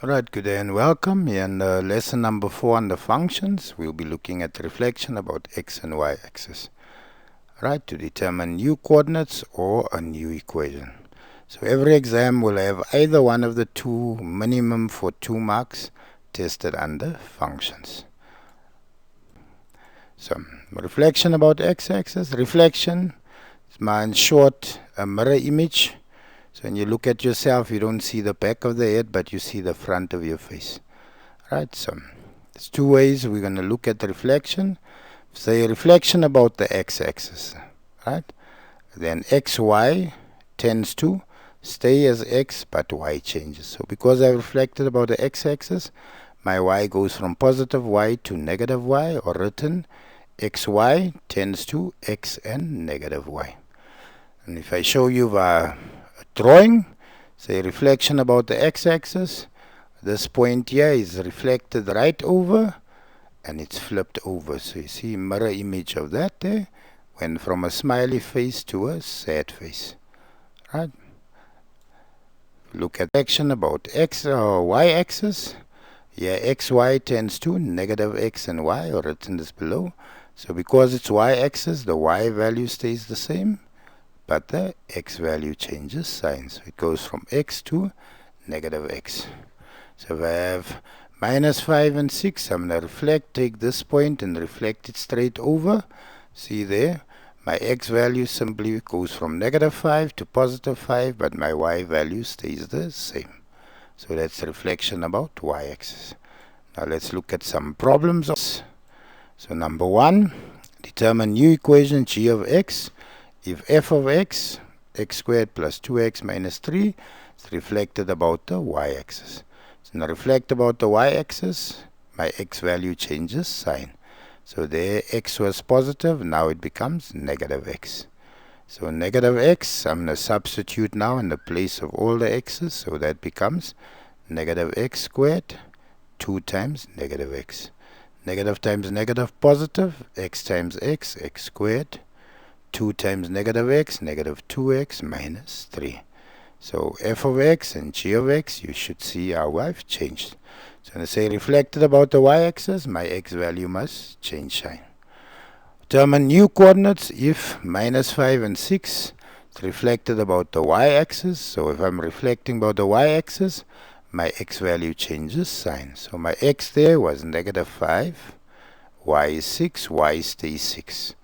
Alright, good day and welcome. In lesson number 4 on the functions, we'll be looking at reflection about x and y axis. Right, to determine new coordinates or a new equation. So every exam will have either one of the two, minimum for 2 marks, tested under functions. So reflection about x-axis. Reflection is, in short, a mirror image. So when you look at yourself, you don't see the back of the head, but you see the front of your face. Right, so there's two ways we're going to look at the reflection. Say reflection about the x-axis, right? Then xy tends to stay as x, but y changes. So because I reflected about the x-axis, my y goes from positive y to negative y, or written xy tends to x and negative y. And if I show you a drawing, say reflection about the x-axis, this point here is reflected right over and it's flipped over. So you see mirror image of that there, went from a smiley face to a sad face. Right? Look at action about x or y axis. Yeah, xy tends to negative x and y, or written this below. So because it's y axis, the y value stays the same, but the x value changes sign. So it goes from x to negative x. So if I have minus 5 and 6, I'm going to take this point and reflect it straight over. See there, my x value simply goes from negative 5 to positive 5, but my y value stays the same. So that's reflection about y-axis. Now let's look at some problems. So number 1, determine new equation g of x if f of x, x squared plus 2x minus 3, is reflected about the y-axis. So now reflect about the y-axis, my x value changes sign. So there x was positive, now it becomes negative x. So negative x, I'm going to substitute now in the place of all the x's, so that becomes negative x squared, 2 times negative x. Negative times negative positive, x times x squared, 2 times negative x, negative 2x minus 3. So f of x and g of x, you should see how I've changed. So when I say reflected about the y-axis, my x value must change sign. Determine new coordinates if minus 5 and 6 is reflected about the y-axis. So if I'm reflecting about the y-axis, my x value changes sign. So my x there was negative 5, y is 6, y stays 6.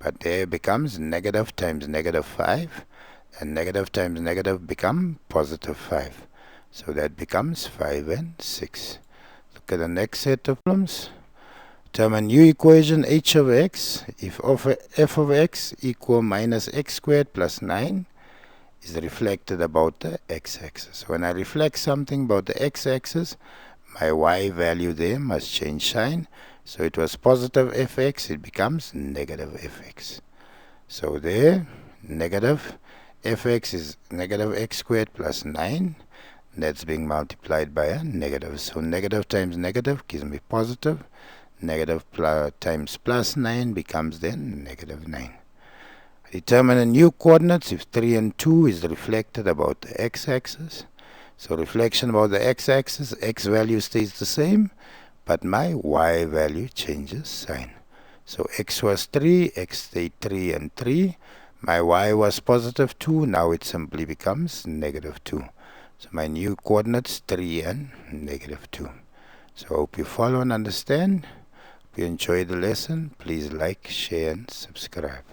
But there becomes negative times negative 5, and negative times negative become positive 5. So that becomes 5 and 6. Look at the next set of problems. Determine new equation h of x if f of x equal minus x squared plus 9 is reflected about the x-axis. When I reflect something about the x-axis, my y value there must change sign. So it was positive fx, it becomes negative fx. So there, negative fx is negative x squared plus 9. That's being multiplied by a negative. So negative times negative gives me positive. Negative times plus 9 becomes then negative 9. Determine the new coordinates if 3 and 2 is reflected about the x-axis. So reflection about the x-axis, x value stays the same, but my y value changes sign. So x was 3, x stayed 3 and 3. My y was positive 2, now it simply becomes negative 2. So my new coordinates 3 and negative 2. So I hope you follow and understand. If you enjoyed the lesson, please like, share and subscribe.